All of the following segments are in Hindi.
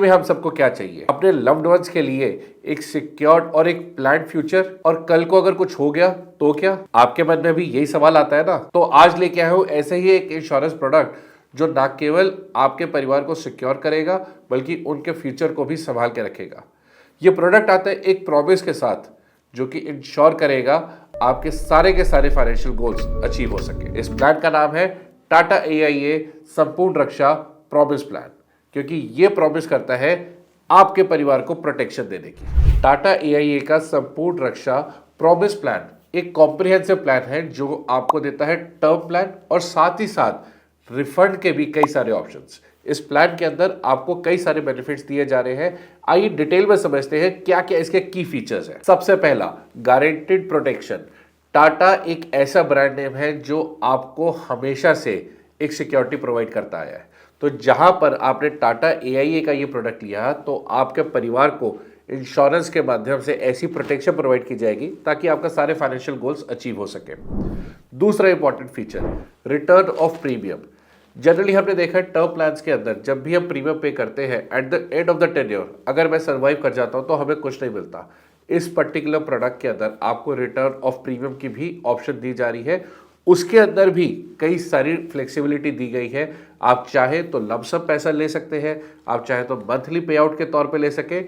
में हम सबको क्या चाहिए? अपने लव्ड वंस के लिए एक सिक्योर्ड और एक प्लान्ड फ्यूचर। और कल को अगर कुछ हो गया तो क्या? आपके मन में भी यही सवाल आता है ना? तो आज लेके आया हूं ऐसे ही एक इंश्योरेंस प्रोडक्ट जो ना केवल आपके परिवार को सिक्योर करेगा बल्कि उनके फ्यूचर को भी संभाल के रखेगा। ये प्रोडक्ट आता है एक प्रॉमिस के साथ जो कि इंश्योर करेगा आपके सारे के सारे फाइनेंशियल गोल्स अचीव हो सके। इस प्लान का नाम है टाटा AIA संपूर्ण रक्षा प्रॉमिस प्लान, क्योंकि ये प्रॉमिस करता है आपके परिवार को प्रोटेक्शन देने की। टाटा AIA का संपूर्ण रक्षा प्रॉमिस प्लान एक कॉम्प्रिहेंसिव प्लान है जो आपको देता है टर्म प्लान और साथ ही साथ रिफंड के भी कई सारे ऑप्शंस। इस प्लान के अंदर आपको कई सारे बेनिफिट्स दिए जा रहे हैं। आइए डिटेल में समझते हैं क्या क्या इसके की फीचर्स हैं। सबसे पहला, गारंटीड प्रोटेक्शन। टाटा एक ऐसा ब्रांड नेम है जो आपको हमेशा से एक सिक्योरिटी प्रोवाइड करता आया है। तो जहां पर आपने टाटा AIA का ये प्रोडक्ट लिया तो आपके परिवार को इंश्योरेंस के माध्यम से ऐसी प्रोटेक्शन प्रोवाइड की जाएगी ताकि आपका सारे फाइनेंशियल गोल्स अचीव हो सके। दूसरा important feature, return of premium. Generally हमने देखा है टर्म प्लान्स के अंदर जब भी हम प्रीमियम पे करते हैं at the end of the tenure अगर मैं सर्वाइव कर जाता हूं तो हमें कुछ नहीं मिलता। इस पर्टिकुलर प्रोडक्ट के अंदर आपको रिटर्न ऑफ प्रीमियम की भी ऑप्शन दी जा रही है। उसके अंदर भी कई सारी फ्लेक्सिबिलिटी दी गई है। आप चाहे तो लमसम पैसा ले सकते हैं, आप चाहे तो मंथली पे आउट के तौर पे ले सके।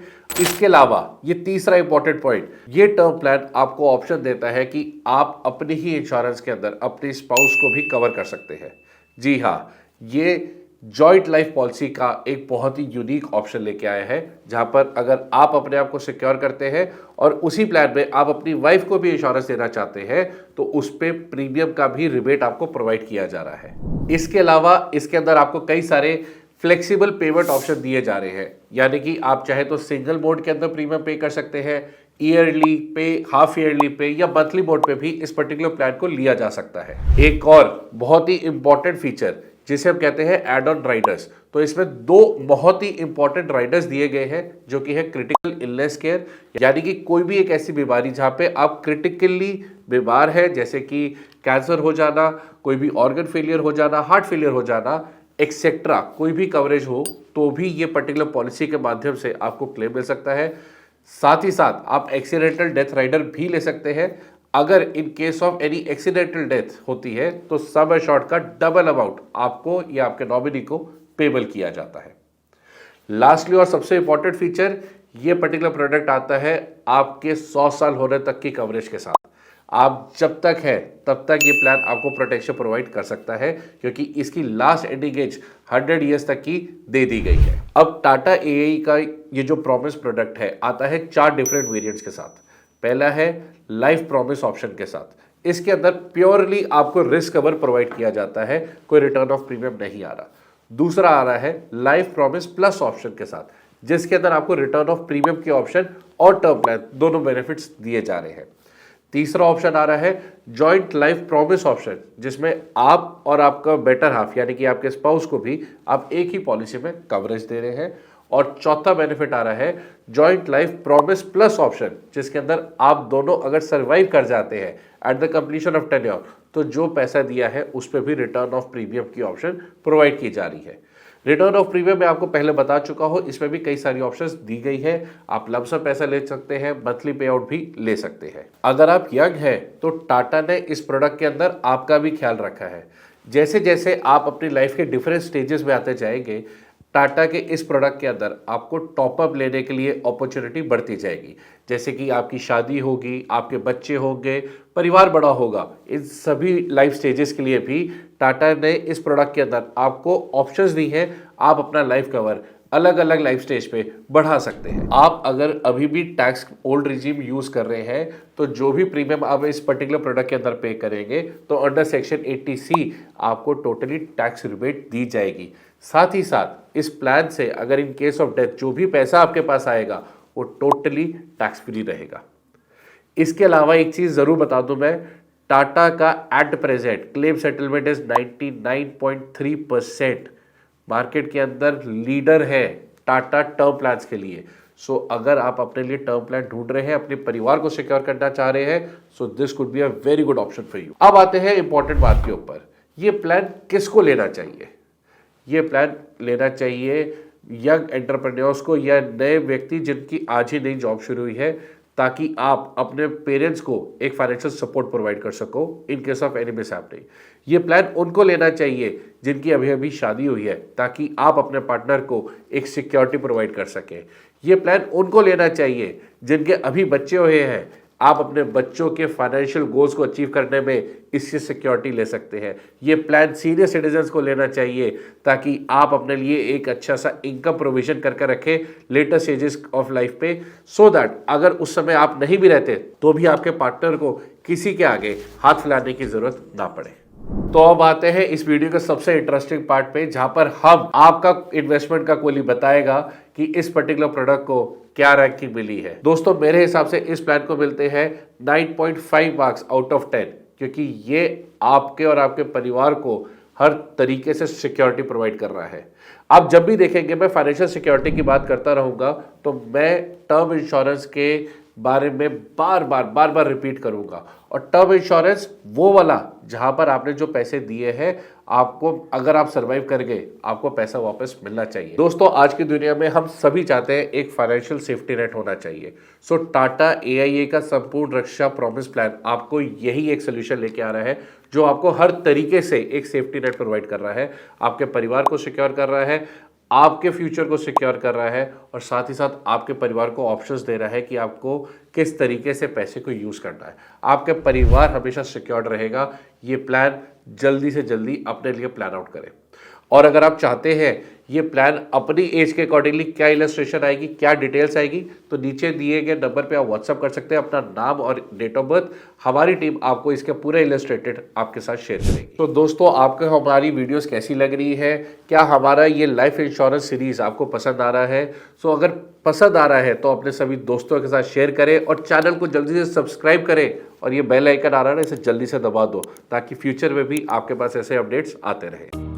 इसके अलावा ये तीसरा इंपॉर्टेंट पॉइंट, ये टर्म प्लान आपको ऑप्शन देता है कि आप अपने ही इंश्योरेंस के अंदर अपने स्पाउस को भी कवर कर सकते हैं। जी हाँ, ये जॉइंट लाइफ पॉलिसी का एक बहुत ही यूनिक ऑप्शन लेके आया है जहां पर अगर आप अपने आप को सिक्योर करते हैं और उसी प्लान में आप अपनी वाइफ को भी इंश्योरेंस देना चाहते हैं तो उस पे प्रीमियम का भी रिबेट आपको प्रोवाइड किया जा रहा है। इसके अलावा इसके अंदर आपको कई सारे फ्लेक्सिबल पेमेंट ऑप्शन दिए जा रहे हैं, यानी कि आप चाहे तो सिंगल मोड के अंदर प्रीमियम पे कर सकते हैं, ईयरली पे, हाफ ईयरली पे या मंथली मोड पे भी इस पर्टिकुलर प्लान को लिया जा सकता है। एक और बहुत ही इंपॉर्टेंट फीचर जिसे हम कहते हैं एड ऑन राइडर्स। तो इसमें दो बहुत ही इंपॉर्टेंट राइडर्स दिए गए हैं जो कि है क्रिटिकल इलनेस केयर, यानी कि कोई भी एक ऐसी बीमारी जहां पे आप क्रिटिकली बीमार है जैसे कि कैंसर हो जाना, कोई भी ऑर्गन फेलियर हो जाना, हार्ट फेलियर हो जाना एक्सेट्रा, कोई भी कवरेज हो तो भी ये पर्टिकुलर पॉलिसी के माध्यम से आपको क्लेम मिल सकता है। साथ ही साथ आप एक्सीडेंटल डेथ राइडर भी ले सकते हैं। अगर in case of any accidental death होती है तो सम एश्योर्ड का डबल अमाउंट आपको या आपके नॉमिनी को पेबल किया जाता है। लास्टली और सबसे इंपॉर्टेंट फीचर, ये पर्टिकुलर प्रोडक्ट आता है आपके 100 साल होने तक की कवरेज के साथ। आप जब तक है तब तक ये प्लान आपको प्रोटेक्शन प्रोवाइड कर सकता है क्योंकि इसकी लास्ट एंडिंग एज 100 ईयर्स तक की दे दी गई है। अब टाटा AIA का ये जो प्रॉमिस प्रोडक्ट है आता है 4 डिफरेंट वेरिएंट्स के साथ। पहला है लाइफ प्रॉमिस ऑप्शन के साथ। इसके अंदर प्योरली आपको रिस्क कवर प्रोवाइड किया जाता है, कोई रिटर्न ऑफ प्रीमियम नहीं आ रहा। दूसरा आ रहा है लाइफ प्रॉमिस प्लस ऑप्शन के साथ, जिसके अंदर आपको रिटर्न ऑफ प्रीमियम के ऑप्शन और टर्म प्लान दोनों बेनिफिट्स दिए जा रहे हैं। तीसरा ऑप्शन आ रहा है जॉइंट लाइफ प्रॉमिस ऑप्शन, जिसमें आप और आपका बेटर हाफ यानी कि आपके स्पाउस को भी आप एक ही पॉलिसी में कवरेज दे रहे हैं। और चौथा बेनिफिट आ रहा है joint life promise plus option, जिसके अंदर आप दोनों अगर सर्वाइव कर जाते हैं at the completion of tenure तो जो पैसा दिया है उस पर भी रिटर्न ऑफ प्रीमियम की ऑप्शन प्रोवाइड की जा रही है। रिटर्न ऑफ प्रीमियम मैं आपको पहले बता चुका हूं, इसमें भी कई सारी ऑप्शंस दी गई है। आप लमसम पैसा ले सकते हैं, मंथली पे आउट भी ले सकते हैं। अगर आप यंग हैं तो टाटा ने इस प्रोडक्ट के अंदर आपका भी ख्याल रखा है। जैसे जैसे आप अपनी लाइफ के डिफरेंट स्टेजेस में आते जाएंगे, टाटा के इस प्रोडक्ट के अंदर आपको टॉपअप लेने के लिए अपॉर्चुनिटी बढ़ती जाएगी। जैसे कि आपकी शादी होगी, आपके बच्चे होंगे, परिवार बड़ा होगा, इन सभी लाइफ स्टेजेस के लिए भी टाटा ने इस प्रोडक्ट के अंदर आपको ऑप्शंस दी हैं। आप अपना लाइफ कवर अलग अलग लाइफ स्टेज पे बढ़ा सकते हैं। आप अगर अभी भी टैक्स ओल्ड रिजीम यूज कर रहे हैं तो जो भी प्रीमियम आप इस पर्टिकुलर प्रोडक्ट के अंदर पे करेंगे तो अंडर सेक्शन 80C आपको टोटली टैक्स रिबेट दी जाएगी। साथ ही साथ इस प्लान से अगर इन केस ऑफ डेथ जो भी पैसा आपके पास आएगा वो टोटली टैक्स फ्री रहेगा। इसके अलावा एक चीज जरूर बता दूं मैं, टाटा का at present claim settlement is 99.3%। Market के अंदर लीडर है टाटा टर्म प्लान्स के लिए। सो अगर आप अपने लिए टर्म प्लान ढूंढ रहे हैं, अपने परिवार को सिक्योर करना चाह रहे हैं, so this could be a very good option for you. अब आते हैं इंपॉर्टेंट बात के ऊपर, ये प्लान किसको लेना चाहिए? ये प्लान लेना चाहिए यंग एंटरप्रेन्योर्स को या नए व्यक्ति जिनकी आज ही नई जॉब शुरू हुई है, ताकि आप अपने पेरेंट्स को एक फाइनेंशियल सपोर्ट प्रोवाइड कर सको in case of any mishappening. ये प्लान उनको लेना चाहिए जिनकी अभी अभी शादी हुई है, ताकि आप अपने पार्टनर को एक सिक्योरिटी प्रोवाइड कर सकें। ये प्लान उनको लेना चाहिए जिनके अभी बच्चे हुए हैं, आप अपने बच्चों के फाइनेंशियल गोल्स को अचीव करने में इससे सिक्योरिटी ले सकते हैं। ये प्लान सीनियर सिटीजन्स को लेना चाहिए, ताकि आप अपने लिए एक अच्छा सा इनकम प्रोविजन करके रखें लेटर स्टेजेस ऑफ लाइफ पे, सो दैट अगर उस समय आप नहीं भी रहते तो भी आपके पार्टनर को किसी के आगे हाथ फैलाने की जरूरत ना पड़े। तो अब आते हैं इस वीडियो के सबसे इंटरेस्टिंग पार्ट पे, जहां पर हम आपका इन्वेस्टमेंट का कोली बताएगा कि इस पर्टिकुलर प्रोडक्ट को क्या रैंकिंग मिली है। दोस्तों मेरे हिसाब से इस प्लान को मिलते हैं 9.5 मार्क्स आउट ऑफ 10, क्योंकि ये आपके और आपके परिवार को हर तरीके से सिक्योरिटी प्रोवाइड कर रहा है। आप जब भी देखेंगे मैं फाइनेंशियल सिक्योरिटी की बात करता रहूंगा, तो मैं टर्म इंश्योरेंस के बारे में बार बार रिपीट करूंगा। और टर्म इंश्योरेंस वो वाला जहां पर आपने जो पैसे दिए हैं, आपको अगर आप सरवाइव कर गए आपको पैसा वापस मिलना चाहिए। दोस्तों आज की दुनिया में हम सभी चाहते हैं एक फाइनेंशियल सेफ्टी नेट होना चाहिए। सो टाटा AIA का संपूर्ण रक्षा प्रॉमिस प्लान आपको यही एक सोल्यूशन लेके आ रहा है, जो आपको हर तरीके से एक सेफ्टी नेट प्रोवाइड कर रहा है, आपके परिवार को सिक्योर कर रहा है, आपके फ्यूचर को सिक्योर कर रहा है, और साथ ही साथ आपके परिवार को ऑप्शंस दे रहा है कि आपको किस तरीके से पैसे को यूज़ करना है। आपके परिवार हमेशा सिक्योर्ड रहेगा। ये प्लान जल्दी से जल्दी अपने लिए प्लान आउट करें। और अगर आप चाहते हैं ये प्लान अपनी एज के अकॉर्डिंगली क्या इलस्ट्रेशन आएगी, क्या डिटेल्स आएगी, तो नीचे दिए गए नंबर पे आप व्हाट्सअप कर सकते हैं अपना नाम और डेट ऑफ बर्थ। हमारी टीम आपको इसके पूरे इलस्ट्रेटेड आपके साथ शेयर करेगी। तो दोस्तों आपको हमारी वीडियोस कैसी लग रही है, क्या हमारा ये लाइफ इंश्योरेंस सीरीज आपको पसंद आ रहा है? सो अगर पसंद आ रहा है तो अपने सभी दोस्तों के साथ शेयर करें और चैनल को जल्दी से सब्सक्राइब करें, और ये बेल आइकन आ रहा है ना, इसे जल्दी से दबा दो, ताकि फ्यूचर में भी आपके पास ऐसे अपडेट्स आते रहें।